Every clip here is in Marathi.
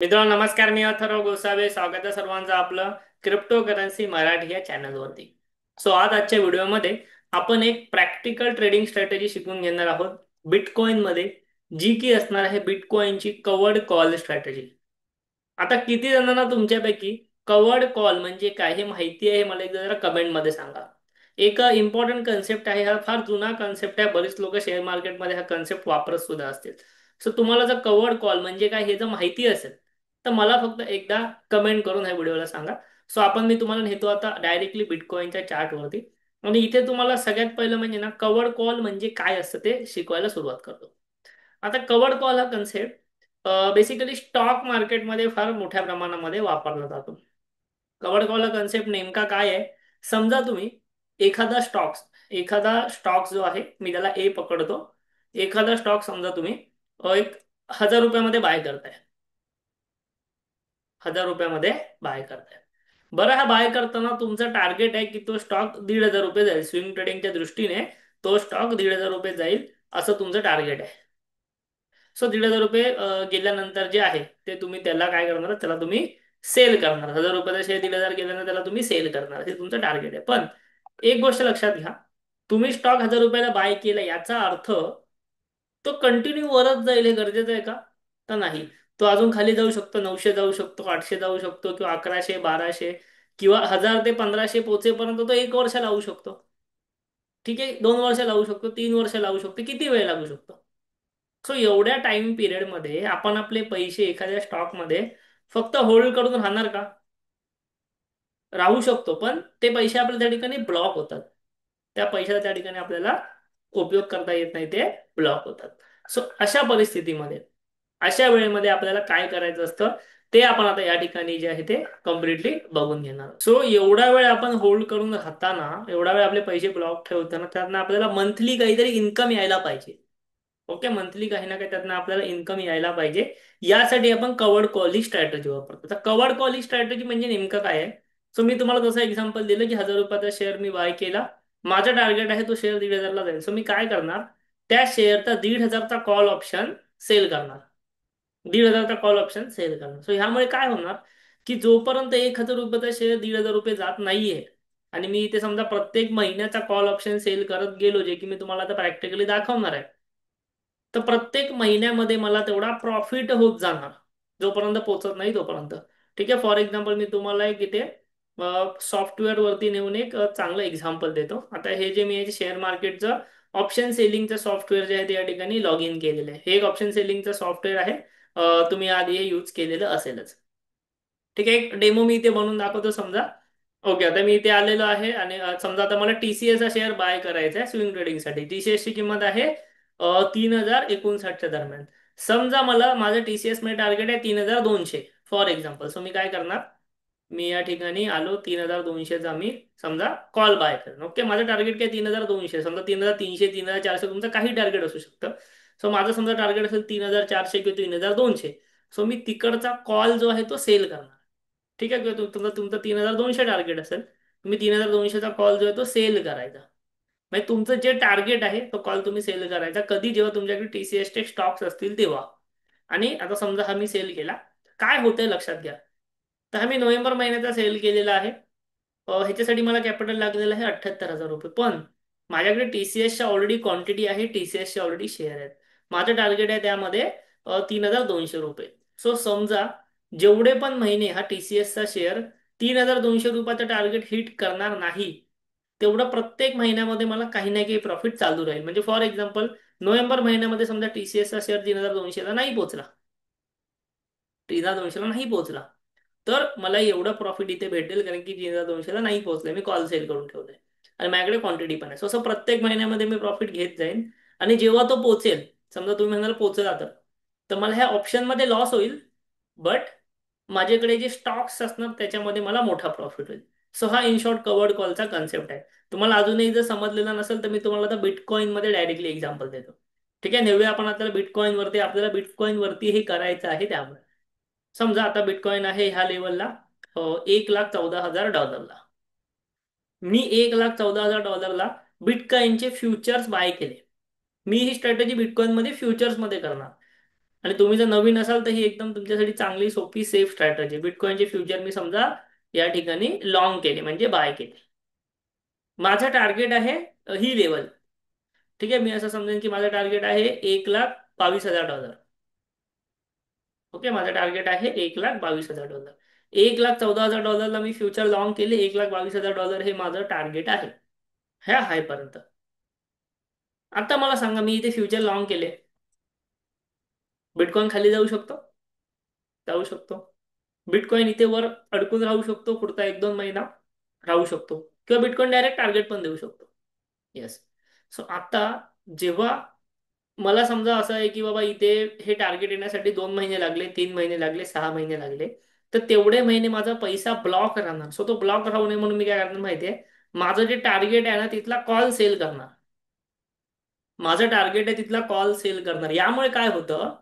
मित्रांनो नमस्कार. मी अथर्व गोसावे. स्वागत आहे सर्वांचं आपलं क्रिप्टो करन्सी मराठी या चॅनलवरती. आजच्या व्हिडिओमध्ये आपण एक प्रॅक्टिकल ट्रेडिंग स्ट्रॅटेजी शिकून घेणार आहोत बिटकॉइन मध्ये, जी की असणार आहे बिटकॉइनची कवर्ड कॉल स्ट्रॅटेजी. आता किती जणांना तुमच्यापैकी कवर्ड कॉल म्हणजे काय हे माहिती आहे, हे मला एकदा जरा कमेंट मध्ये सांगा. एक इम्पॉर्टंट कन्सेप्ट आहे, हा फार जुना कन्सेप्ट आहे. बरेच लोक शेअर मार्केटमध्ये हा कन्सेप्ट वापरत सुद्धा असतील. तुम्हाला जर कवर्ड कॉल म्हणजे काय हे जर माहिती असेल तर मला फक्त एकदा कमेंट करून ह्या व्हिडिओला सांगा. मी तुम्हाला नेतो आता डायरेक्टली बिटकॉइनच्या चार्टवरती. आणि इथे तुम्हाला सगळ्यात पहिलं म्हणजे ना कवर्ड कॉल म्हणजे काय असतं ते शिकवायला सुरुवात करतो. आता कवर्ड कॉल हा कन्सेप्ट बेसिकली स्टॉक मार्केटमध्ये फार मोठ्या प्रमाणामध्ये वापरला जातो. कवर्ड कॉल हा कन्सेप्ट नेमका काय आहे? समजा तुम्ही एखादा स्टॉक्स एखादा स्टॉक्स जो आहे, मी त्याला ए पकडतो. एखादा स्टॉक समजा तुम्ही एक 1000 रुपयामध्ये बाय करताय. 1000 रुपयामध्ये बाय करताय. बरं, हा बाय करताना तुमचं टार्गेट आहे की तो स्टॉक 1500 रुपये जाईल. स्विंग ट्रेडिंगच्या दृष्टीने तो स्टॉक 1500 रुपये जाईल असं तुमचं टार्गेट आहे. 1500 रुपये गेल्यानंतर जे आहे ते तुम्ही त्याला काय करणार, त्याला तुम्ही सेल करणार. 1000 रुपयाचा शेअर 1500 गेल्यानंतर त्याला तुम्ही सेल करणार, हे तुमचं टार्गेट आहे. पण एक गोष्ट लक्षात घ्या, तुम्ही स्टॉक 1000 रुपयाला बाय केला याचा अर्थ तो कंटिन्यू वरच जाईल हे गरजेचं आहे का? तर नाही. तो अजून खाली जाऊ शकतो, 900 जाऊ शकतो, 800 जाऊ शकतो, किंवा 1100, 1200, किंवा 1000 ते 1500 पोहोचेपर्यंत तो 1 वर्ष लावू शकतो. ठीक आहे, 2 वर्ष लावू शकतो, 3 वर्ष लावू शकतो, किती वेळ लागू शकतो. एवढ्या टाइम पिरियडमध्ये आपण आपले पैसे एखाद्या स्टॉकमध्ये फक्त होल्ड करून राहणार का? राहू शकतो, पण ते पैसे आपल्या त्या ठिकाणी ब्लॉक होतात. त्या पैशाचा त्या ठिकाणी आपल्याला उपयोग करता येत नाही, ते ब्लॉक होतात. अशा परिस्थितीमध्ये, अशा वेळेमध्ये आपल्याला काय करायचं असतं ते आपण आता या ठिकाणी जे आहे ते कम्प्लिटली बघून घेणार. एवढा वेळ आपण होल्ड करून राहताना, एवढा वेळ आपले पैसे ब्लॉक ठेवताना त्यांना आपल्याला मंथली काहीतरी इन्कम यायला पाहिजे. ओके, मंथली काही ना काही त्यातनं आपल्याला इन्कम यायला पाहिजे. यासाठी आपण कवर्ड कॉल ही स्ट्रॅटेजी वापरतो. तर कवर्ड कॉल ही स्ट्रॅटेजी म्हणजे नेमकं काय आहे? मी तुम्हाला जसं एक्झाम्पल दिलं की 1000 रुपयाचा शेअर मी बाय केला. माझा टार्गेट आहे तो शेअर 1500 ला जाईल. मी काय करणार, त्या शेअरचा 1500चा कॉल ऑप्शन सेल करणार. 1500चा कॉल ऑप्शन सेल करणार. ह्यामुळे काय होणार की जोपर्यंत 1000 रुपयाचा शेअर 1500 रुपये जात नाहीये, आणि मी इथे समजा प्रत्येक महिन्याचा कॉल ऑप्शन सेल करत गेलो, जे की मी तुम्हाला आता प्रॅक्टिकली दाखवणार आहे, तर प्रत्येक महिन्यामध्ये मला तेवढा प्रॉफिट होत जाणार जोपर्यंत पोहोचत नाही तोपर्यंत. ठीक आहे, फॉर एक्झाम्पल मी तुम्हाला एक इथे सॉफ्टवेअर वरती नेऊन एक चांगलं एक्झाम्पल देतो. आता हे जे मी शेअर मार्केटचं ऑप्शन सेलिंगचं सॉफ्टवेअर जे आहे ते या ठिकाणी लॉग इन केलेलं आहे. हे एक ऑप्शन सेलिंगचं सॉफ्टवेअर आहे. तुम्ही आधी हे यूज केलेलं असेलच. ठीक आहे, एक डेमो मी इथे बनवून दाखवतो समजा. ओके, आता मी इथे आलेलो आहे आणि समजा आता मला टीसीएस चा शेअर बाय करायचा आहे स्विंग ट्रेडिंगसाठी. टीसीएस ची किंमत आहे 3059च्या दरम्यान. समजा मला माझं टीसीएस मध्ये टार्गेट आहे 3200 फॉर एक्झाम्पल. मी काय करणार, मी या ठिकाणी आलो 3200चा मी समजा कॉल बाय करेन. ओके, माझं टार्गेट काय 3200, समजा 3300, 3400 तुमचं काही टार्गेट असू शकतं. माझं समजा टार्गेट असेल 3400 किंवा 3200. मी तिकडचा कॉल जो आहे तो सेल करणार. ठीक आहे, किंवा तुमचा तुमचं 3200 टार्गेट असेल, तुम्ही 3200चा कॉल जो आहे तो सेल करायचा. म्हणजे तुमचं जे टार्गेट आहे तो कॉल तुम्ही सेल करायचा कधी, जेव्हा तुमच्याकडे टीसीएस चे स्टॉक्स असतील तेव्हा. आणि आता समजा हा मी सेल केला, काय होतंय लक्षात घ्या. तर हा मी नोव्हेंबर महिन्याचा सेल केलेला आहे. ह्याच्यासाठी मला कॅपिटल लागलेलं आहे 78,000 रुपये. पण माझ्याकडे टीसीएसच्या ऑलरेडी क्वांटिटी आहे, टीसीएसचे ऑलरेडी शेअर आहेत. माझं टार्गेट आहे त्यामध्ये 3200 रुपये. समजा जेवढे पण महिने हा टीसीएसचा शेअर 3200 रुपयाचं टार्गेट हिट करणार नाही, तेवढं प्रत्येक महिन्यामध्ये मला काही ना काही प्रॉफिट चालू राहील. म्हणजे फॉर एक्झाम्पल, नोव्हेंबर महिन्यामध्ये समजा टीसीएसचा शेअर 3200ला नाही पोहोचला, 3200ला नाही पोहोचला, तर मला एवढं प्रॉफिट इथे भेटेल, कारण की 3200ला नाही पोहोचले, मी कॉल सेल करून ठेवलंय आणि माझ्याकडे क्वांटिटी पण आहे. असं प्रत्येक महिन्यामध्ये मी प्रॉफिट घेत जाईन. आणि जेव्हा तो पोहोचेल, समजा तुम्ही म्हणाल पोहोचला, तर मला ह्या ऑप्शनमध्ये लॉस होईल, बट माझ्याकडे जे स्टॉक्स असणार त्याच्यामध्ये मला मोठा प्रॉफिट होईल. हा इन शॉर्ट कवर्ड कॉलचा कन्सेप्ट आहे. तुम्हाला अजूनही जर समजलेला नसेल तर मी तुम्हाला आता बिटकॉइन मध्ये डायरेक्टली एक्झाम्पल देतो. ठीक आहे, नेऊया आपण आता बिटकॉइन वरती. आपल्याला बिटकॉइन वरती हे करायचं आहे. त्यामुळे समजा आता बिटकॉइन आहे ह्या लेवलला 1,14,000 डॉलरला. मी 1,14,000 डॉलरला बिटकॉइनचे फ्युचर्स बाय केले. मी ही स्ट्रॅटेजी बिटकॉइन मध्ये फ्युचर्स मध्ये करणार. आणि तुम्ही जर नवीन असाल तर ही एकदम तुमच्यासाठी चांगली सोपी सेफ स्ट्रॅटजी. बिटकॉइनचे फ्युचर मी समजा या ठिकाणी लॉंग केले म्हणजे बाय केले. माझं टार्गेट आहे ही लेवल. ठीक आहे, मी असं समजेन की माझं टार्गेट आहे 1,22,000 डॉलर. ओके, माझं टार्गेट आहे $1,22,000. $1,14,000ला मी फ्युचर लॉंग केले, $1,22,000 हे माझं टार्गेट आहे ह्या हाय पर्यंत. आता मला सांगा, मी इथे फ्युचर लॉंग केले, बिटकॉइन खाली जाऊ शकतो? जाऊ शकतो. बिटकॉइन इथे वर अडकून राहू शकतो पुढचा 1-2 महिना, राहू शकतो. किंवा बिटकॉइन डायरेक्ट टार्गेट पण देऊ शकतो. येस. सो आता जेव्हा मला समजा असं आहे की बाबा इथे हे टार्गेट येण्यासाठी 2 महिने लागले, 3 महिने लागले, 6 महिने लागले, तर तेवढे महिने माझा पैसा ब्लॉक राहणार. सो तो ब्लॉक राहू नये म्हणून मी काय करणार माहितीये, माझं जे टार्गेट आहे ना तिथला कॉल सेल करणार. माझं टार्गेट आहे तिथला कॉल सेल करणार. यामुळे काय होतं,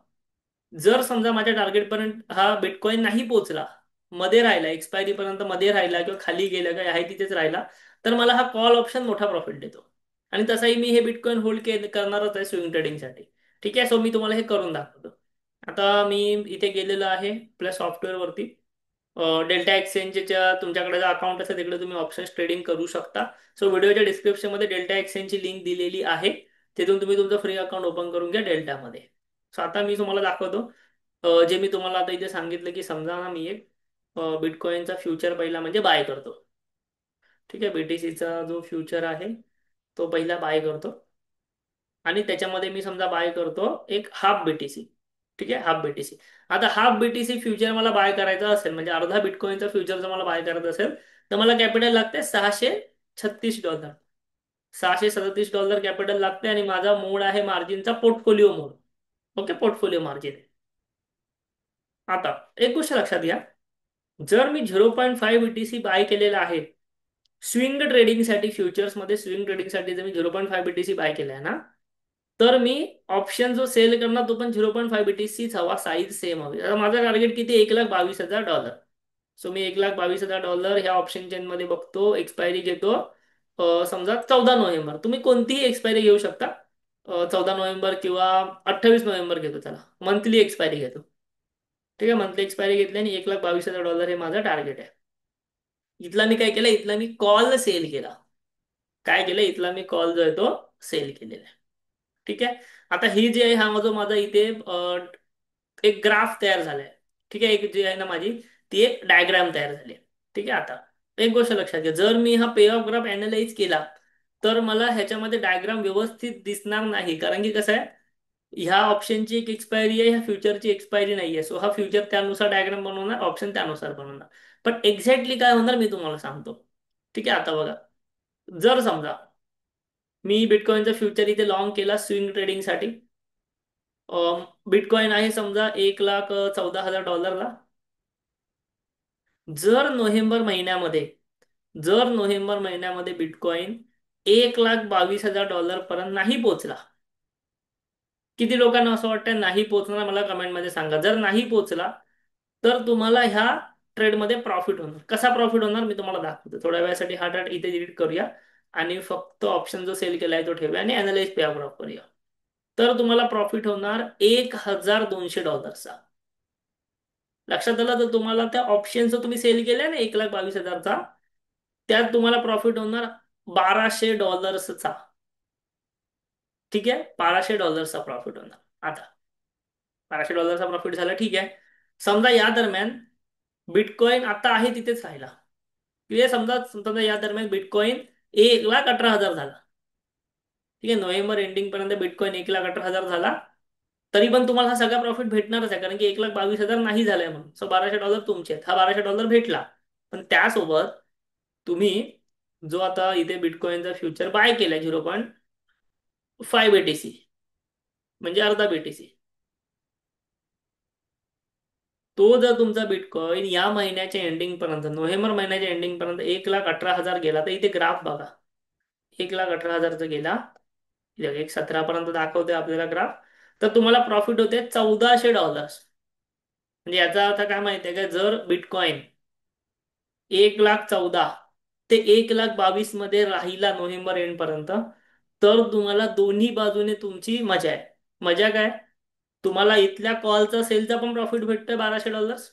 जर समजा माझ्या टार्गेटपर्यंत हा बिटकॉइन नाही पोहोचला, मध्ये राहिला, एक्सपायरी पर्यंत मध्ये राहिला किंवा खाली गेला किंवा आहे तिथेच राहिला, तर मला हा कॉल ऑप्शन मोठा प्रॉफिट देतो. आणि तसाही मी हे बिटकॉइन होल्ड करणारच आहे स्विंग ट्रेडिंगसाठी. ठीक आहे, सो मी तुम्हाला हे करून दाखवतो. आता मी इथे गेलेलो आहे प्लस सॉफ्टवेअरवरती. डेल्टा एक्सचेंजच्या तुमच्याकडे जर अकाउंट असेल तिकडे तुम्ही ऑप्शन्स ट्रेडिंग करू शकता. सो व्हिडिओच्या डिस्क्रिप्शनमध्ये डेल्टा एक्सचेंजची लिंक दिलेली आहे. तिथून तुम्ही तुमचं फ्री अकाउंट ओपन करून घ्या डेल्टामध्ये. सो आता मी तुम्हाला दाखवतो. जे मी तुम्हाला आता इथे सांगितलं की समजा ना मी एक बिटकॉइनचा फ्युचर पहिला म्हणजे बाय करतो. ठीक आहे, बीटीसीचा जो फ्युचर आहे तो पहिला बाय करतो. आणि त्याच्यामध्ये मी समजा बाय करतो एक हाफ बीटीसी. ठीक आहे, हाफ बीटीसी. आता हाफ बीटीसी फ्युचर मला बाय करायचा असेल म्हणजे अर्धा बिटकॉइनचा फ्युचर जर मला बाय करायचं असेल तर मला कॅपिटल लागते $636. $637 कॅपिटल लागते आणि माझा मोड आहे मार्जिनचा portfolio mode. Okay, portfolio margin. आता एक गोष्ट लक्षात घ्या, जर मी 0.5 बीटीसी बाय केलेला आहे स्विंग ट्रेडिंगसाठी, फ्युचर्समध्ये स्विंग ट्रेडिंगसाठी जर मी 0.5 बीटीसी बाय केलाय ना, तर मी ऑप्शन जो सेल करणार तो पण 0.5 बीटीसीच हवा, साईज सेम हवी. आता माझा टार्गेट किती, $1,22,000. सो मी $1,22,000 ह्या ऑप्शन चेन मध्ये बघतो, एक्सपायरी घेतो समजा 14 नोव्हेंबर. तुम्ही कोणतीही एक्सपायरी घेऊ शकता. 14 नोव्हेंबर किंवा 28 नोव्हेंबर घेतो, त्याला मंथली एक्सपायरी घेतो. ठीक आहे, मंथली एक्सपायरी घेतली आणि $1,22,000 हे माझं टार्गेट आहे. इथला मी काय केलं, इथला मी कॉल सेल केला. काय केलं, इथला मी कॉल जो आहे तो सेल केलेला आहे. ठीक आहे. आता ही जी आहे हा माझा इथे एक ग्राफ तयार झालाय. ठीक आहे, एक जी आहे ना माझी ती एक डायग्राम तयार झाली आहे. ठीक आहे. आता एक गोष्ट लक्षात घ्या, जर मी हा पे ऑफ ग्राफ अनालाइज केला तर मला ह्याच्यामध्ये डायग्राम व्यवस्थित दिसणार नाही. कारण की कसं आहे, ह्या ऑप्शनची एक एक्सपायरी आहे, ह्या फ्युचरची एक्सपायरी नाही आहे. सो हा फ्युचर त्यानुसार डायग्राम बनवणार, ऑप्शन त्यानुसार बनवणार. पण एक्झॅक्टली काय होणार मी तुम्हाला सांगतो. ठीक आहे, आता बघा, जर समजा मी बिटकॉइनचा फ्युचर इथे लॉंग केला स्विंग ट्रेडिंगसाठी. बिटकॉइन आहे समजा $1,14,000. जर नोव्हेंबर महिन्यामध्ये जर नोव्हेंबर महिन्यामध्ये बिटकॉइन $1,22,000 पर्यंत नाही पोहोचला, किती लोकांना असं वाटतं नाही पोहोचणार, मला कमेंटमध्ये सांगा. जर नाही पोहोचला तर तुम्हाला ह्या ट्रेडमध्ये प्रॉफिट होणार. कसा प्रॉफिट होणार मी तुम्हाला दाखवतो. थोड्या वेळासाठी हा ट्रेड इथे डिलीट करूया आणि फक्त ऑप्शन जो सेल केलाय तो ठेवूया आणि अनालाइज पे करूया. तर तुम्हाला प्रॉफिट होणार $1,200. लक्षात आलं, तर तुम्हाला त्या ऑप्शनचं तुम्ही सेल केलंय ना 1,22,000चा, त्यात तुम्हाला प्रॉफिट होणार $1,200चा. ठीक आहे, $1,200चा प्रॉफिट होणार. आता $1,200चा प्रॉफिट झाला. ठीक आहे, समजा या दरम्यान बिटकॉइन आता आहे तिथेच राहिला. किती समजा समजा या दरम्यान बिटकॉइन 1,18,000 झाला. ठीक आहे, नोव्हेंबर एंडिंग पर्यंत बिटकॉइन 1,18,000 झाला. तरी पण तुम्हाला हा सगळा प्रॉफिट भेटणारच आहे, कारण की 1,22,000 नाही झालाय म्हणून. सो $1,200 तुमचे आहेत. हा $1,200 भेटला. पण त्यासोबत तुम्ही जो आता इथे बिटकॉइनचा फ्युचर बाय केलाय 0.5 बीटीसी म्हणजे अर्धा बीटीसी, तो जर तुमचा बिटकॉइन या महिन्याच्या एंडिंग पर्यंत, नोव्हेंबर महिन्याच्या एंडिंग पर्यंत 1,18,000 गेला, तर इथे ग्राफ बघा. 1,18,000 गेला, 1,17 पर्यंत दाखवते आपल्याला ग्राफ. तर तुम्हाला प्रॉफिट होते $1,400. म्हणजे याचा अर्थ काय माहितीये का, जर बिटकॉइन 1,14,000 ते 1,22,000 मध्ये राहिला नोव्हेंबर एंड पर्यंत, तर तुम्हाला दोन्ही बाजूने तुमची मजा आहे. मजा काय, तुम्हाला इथल्या कॉलचा सेलचा पण प्रॉफिट भेटतोय $1200.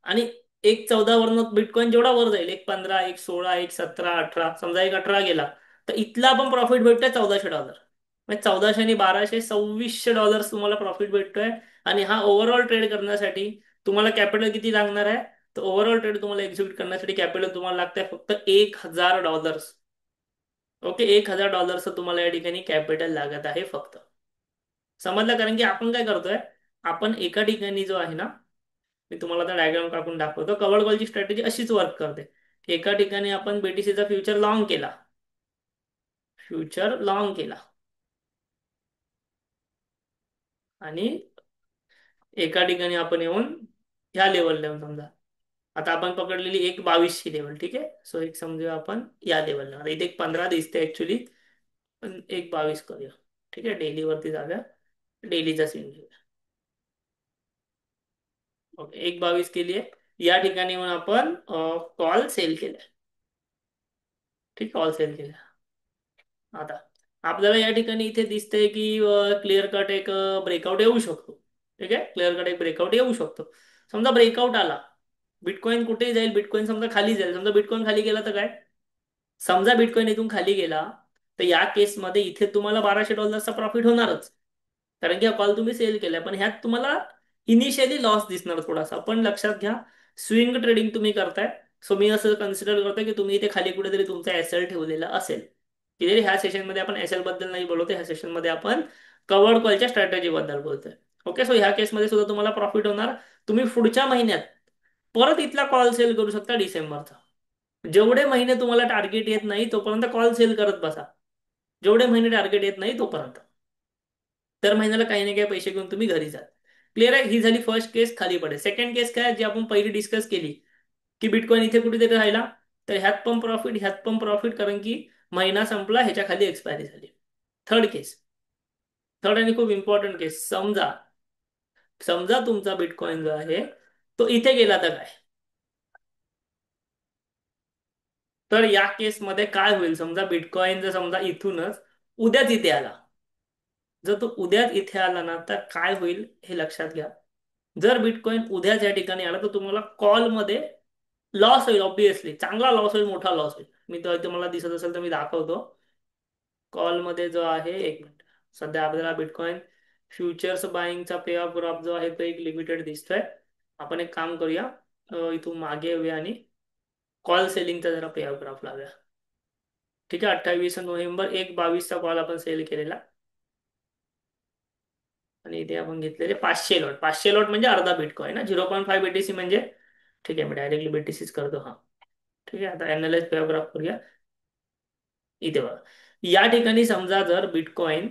आणि एक 14 वरनं बिटकॉइन जेवढा वर जाईल, एक 15, एक 16, एक 17, 18, समजा एक 18 गेला, तर इथला पण प्रॉफिट भेटतोय $1400. म्हणजे 1400 आणि 1200, $2600 तुम्हाला प्रॉफिट भेटतोय. आणि हा ओव्हरऑल ट्रेड करण्यासाठी तुम्हाला कॅपिटल किती लागणार आहे? तर ओव्हरऑल ट्रेड तुम्हाला एक्झिक्यूट करण्यासाठी कॅपिटल तुम्हाला लागतंय फक्त $1000. ओके, $1000 तुम्हाला या ठिकाणी कॅपिटल लागत आहे फक्त. समजलं? कारण की आपण काय करतोय, आपण एका ठिकाणी जो आहे ना, मी तुम्हाला आता डायग्राम काढून दाखवतो. कवर्ड कॉलची स्ट्रॅटेजी अशीच वर्क करते. एका ठिकाणी आपण बीटीसीचा फ्युचर लॉंग केला, फ्युचर लॉंग केला, आणि एका ठिकाणी आपण येऊन ह्या लेवलला येऊन समजा, आता आपण पकडलेली एक 22ची लेवल, ठीक आहे. सो एक समजूया आपण या लेवलला, आता इथे एक 15 दिसते ऍक्च्युली, पण एक 22 करूया. ठीक आहे, डेली वरती जाऊया, डेलीचा सीन घेऊया. ओके, एक 22 केली आहे. या ठिकाणी येऊन आपण कॉल सेल केलाय. ठीक, कॉल सेल केला. आता आपल्याला या ठिकाणी इथे दिसतंय की क्लिअर कट एक ब्रेकआउट येऊ शकतो. ठीक आहे, क्लिअर कट एक ब्रेकआउट येऊ शकतो. समजा ब्रेकआउट आला, बिटकॉइन कुठेही जाईल, बिटकॉइन समजा खाली जाईल, समजा बिटकॉइन खाली गेला तर काय, समजा बिटकॉइन इथून खाली गेला, तर या केसमध्ये इथे तुम्हाला $1200 प्रॉफिट होणारच. कारण की हा कॉल तुम्ही सेल केलाय, पण ह्यात तुम्हाला इनिशियली लॉस दिसणार थोडासा. पण लक्षात घ्या, स्विंग ट्रेडिंग तुम्ही करताय. सो मी असं कन्सिडर करतोय की तुम्ही इथे खाली कुठेतरी तुमचा एसएल ठेवलेला असेल. की ह्या सेशनमध्ये आपण एसएल बद्दल नाही बोलतोय, ह्या सेशनमध्ये आपण कवर्ड कॉलच्या स्ट्रॅटेजी बद्दल बोलतोय. ओके, सो ह्या केसमध्ये सुद्धा तुम्हाला प्रॉफिट होणार. तुम्ही पुढच्या महिन्यात परत इथला कॉल सेल करू शकता डिसेंबरचा. जेवढे महिने तुम्हाला टार्गेट येत नाही तोपर्यंत कॉल सेल करत बसा. जेवढे महिने टार्गेट येत नाही तोपर्यंत दर महिन्याला काही ना काही पैसे घेऊन तुम्ही घरी जा. क्लिअर आहे? ही झाली फर्स्ट केस, खाली पडेल. सेकंड केस काय, जी आपण पहिली डिस्कस केली, की बिटकॉइन इथे कुठेतरी राहिला, तर ह्यात पण प्रॉफिट, ह्यात पण प्रॉफिट, कारण की महिना संपला, ह्याच्या खाली एक्सपायरी झाली. थर्ड केस, थर्ड आणि खूप इम्पॉर्टंट केस, समजा समजा तुमचा बिटकॉइन जो आहे तो इथे गेला तर काय. तर या केसमध्ये काय होईल, समजा बिटकॉइन जर समजा इथूनच उद्याच इथे आला, जर तो उद्याच इथे आला ना, तर काय होईल हे लक्षात घ्या. जर बिटकॉइन उद्याच या ठिकाणी आला, तर तुम्हाला कॉलमध्ये लॉस होईल. ऑब्विसली चांगला लॉस होईल, मोठा लॉस होईल. मी तो इथे मला दिसत असेल तर मी दाखवतो. कॉलमध्ये जो आहे, एक मिनिट, सध्या आपल्याला बिटकॉइन फ्युचर्स बाईंगचा पे ऑफ ग्राफ जो आहे तो एक लिमिटेड दिसतोय. आपण एक काम करूया, इथून मागे येऊया आणि कॉल सेलिंगचा जरा पे ऑफ ग्राफ लावूया. ठीक आहे, 28 नोव्हेंबर 1:22 कॉल आपण सेल केलेला, आणि इथे आपण घेतलेले 500 लॉट. 500 लॉट म्हणजे अर्धा बिटकॉइन ना, 0.5 बीटीसी म्हणजे. ठीक आहे, मी डायरेक्टली बीटीसीच करतो. हा, ठीक आहे. आता अनालाइज पॅराग्राफ करूया. इथे बघा, या ठिकाणी समजा जर बिटकॉइन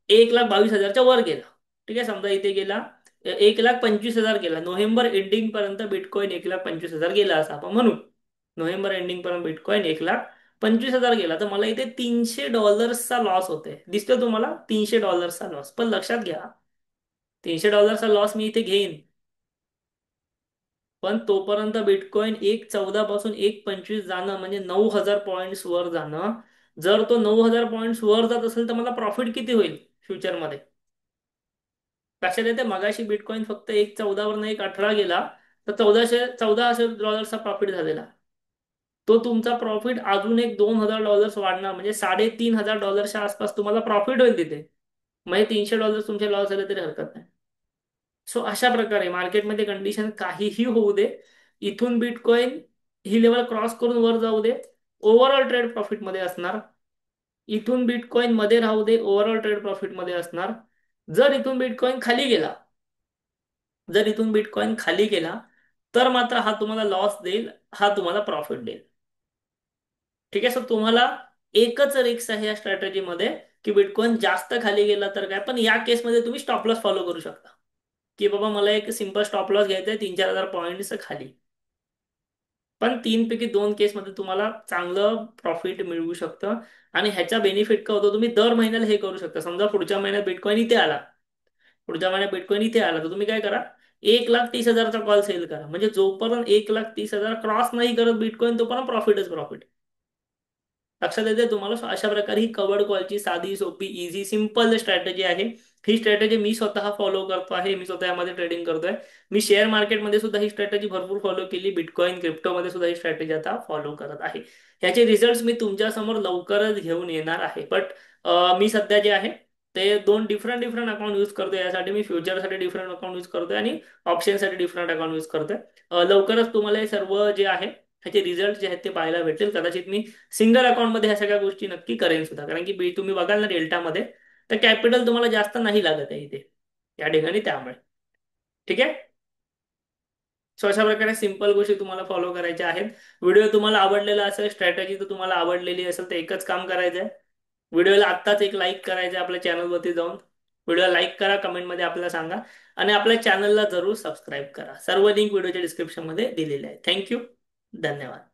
1,22,000च्या वर गेला, ठीक आहे, समजा इथे गेला 1,25,000 गेला, नोव्हेंबर एंडिंग पर्यंत बिटकॉइन 1,25,000 गेला असं आपण म्हणू. नोव्हेंबर एंडिंग पर्यंत बिटकॉइन 1,25,000 गेला, तर मला इथे $300चा लॉस होते. दिसतोय तुम्हाला $300चा लॉस. पण लक्षात घ्या, $300चा लॉस मी इथे घेईन, पण तोपर्यंत बिटकॉइन 1,14 पासून 1,25 जाणं म्हणजे 9,000 पॉईंट्स वर जाणं. जर तो 9,000 पॉईंट्स वर जात असेल तर मला प्रॉफिट किती होईल फ्युचरमध्ये. लक्षात येते, मगाशी बिटकॉइन फक्त 1,14 वरनं 1,18 गेला, तर 1400 प्रॉफिट झालेला. तो तुमचा प्रॉफिट अजून एक $2,000 वाढणार, म्हणजे $3,500च्या आसपास तुम्हाला प्रॉफिट होईल तिथे. म्हणजे $300 तुमचे लॉस झाले तरी हरकत नाही. सो अशा प्रकारे मार्केटमध्ये कंडिशन काहीही होऊ दे, इथून बिटकॉइन ही लेवल क्रॉस करून वर जाऊ दे, ओव्हरऑल ट्रेड प्रॉफिट मध्ये असणार. इथून बिटकॉइन मध्ये राहू दे, ओव्हरऑल ट्रेड प्रॉफिट मध्ये असणार. जर इथून बिटकॉइन खाली गेला, जर इथून बिटकॉइन खाली गेला, तर मात्र हा तुम्हाला लॉस देईल, हा तुम्हाला प्रॉफिट देईल. ठीक आहे, सो तुम्हाला एकच रिक्स आहे या स्ट्रॅटेजीमध्ये, की बिटकॉइन जास्त खाली गेला तर काय. पण या केसमध्ये तुम्ही स्टॉप लॉस फॉलो करू शकता, की बाबा मला एक सिंपल स्टॉप लॉस घ्यायचा आहे 3-4 हजार पॉईंट्स खाली. पण 3 पैकी 2 केसमध्ये तुम्हाला चांगलं प्रॉफिट मिळवू शकतं. आणि ह्याचा बेनिफिट काय होतो, तुम्ही दर महिन्याला हे करू शकता. समजा पुढच्या महिन्यात बिटकॉइन इथे आला, पुढच्या महिन्यात बिटकॉइन इथे आला, तर तुम्ही काय करा, 1,30,000चा कॉल सेल करा. म्हणजे जोपर्यंत 1,30,000 क्रॉस नाही करत बिटकॉइन, तोपर्यंत प्रॉफिटच प्रॉफिट. लक्षात येते तुम्हाला. अशा प्रकारे ही कवर्ड कॉलची साधी सोपी इझी सिंपल स्ट्रॅटेजी आहे. ही स्ट्रॅटेजी मी स्वतः फॉलो करतो आहे, मी स्वतः यामध्ये ट्रेडिंग करतोय. मी शेअर मार्केटमध्ये सुद्धा ही स्ट्रॅटेजी भरपूर फॉलो केली, बिटकॉइन क्रिप्टोमध्ये सुद्धा ही स्ट्रॅटेजी आता फॉलो करत आहे. ह्याचे रिझल्ट मी तुमच्या समोर लवकरच घेऊन येणार आहे. बट मी सध्या जे आहे ते दोन डिफरंट डिफरंट अकाउंट यूज करतोय. यासाठी मी फ्युचरसाठी डिफरंट अकाउंट यूज करतोय आणि ऑप्शनसाठी डिफरंट अकाउंट यूज करतोय. लवकरच तुम्हाला हे सर्व जे आहे ह्याचे रिझल्ट जे आहेत ते पाहायला भेटेल. कदाचित मी सिंगल अकाउंटमध्ये ह्या सगळ्या गोष्टी नक्की करेन सुद्धा, कारण की तुम्ही बघाल ना डेल्टामध्ये, तर कॅपिटल तुम्हाला जास्त नाही लागत आहे इथे या ठिकाणी, त्यामुळे. ठीक आहे. सो अशा प्रकारे सिंपल गोष्टी तुम्हाला फॉलो करायच्या आहेत. व्हिडिओ तुम्हाला आवडलेला असेल, स्ट्रॅटेजी तर तुम्हाला आवडलेली असेल, तर एकच काम करायचं आहे. व्हिडिओला आत्ताच एक लाईक करायचं आहे आपल्या चॅनलवरती जाऊन. व्हिडिओला लाईक करा, कमेंटमध्ये आपल्याला सांगा, आणि आपल्या चॅनलला जरूर सबस्क्राईब करा. सर्व लिंक व्हिडिओच्या डिस्क्रिप्शनमध्ये दिलेले आहे. थँक्यू. धन्यवाद.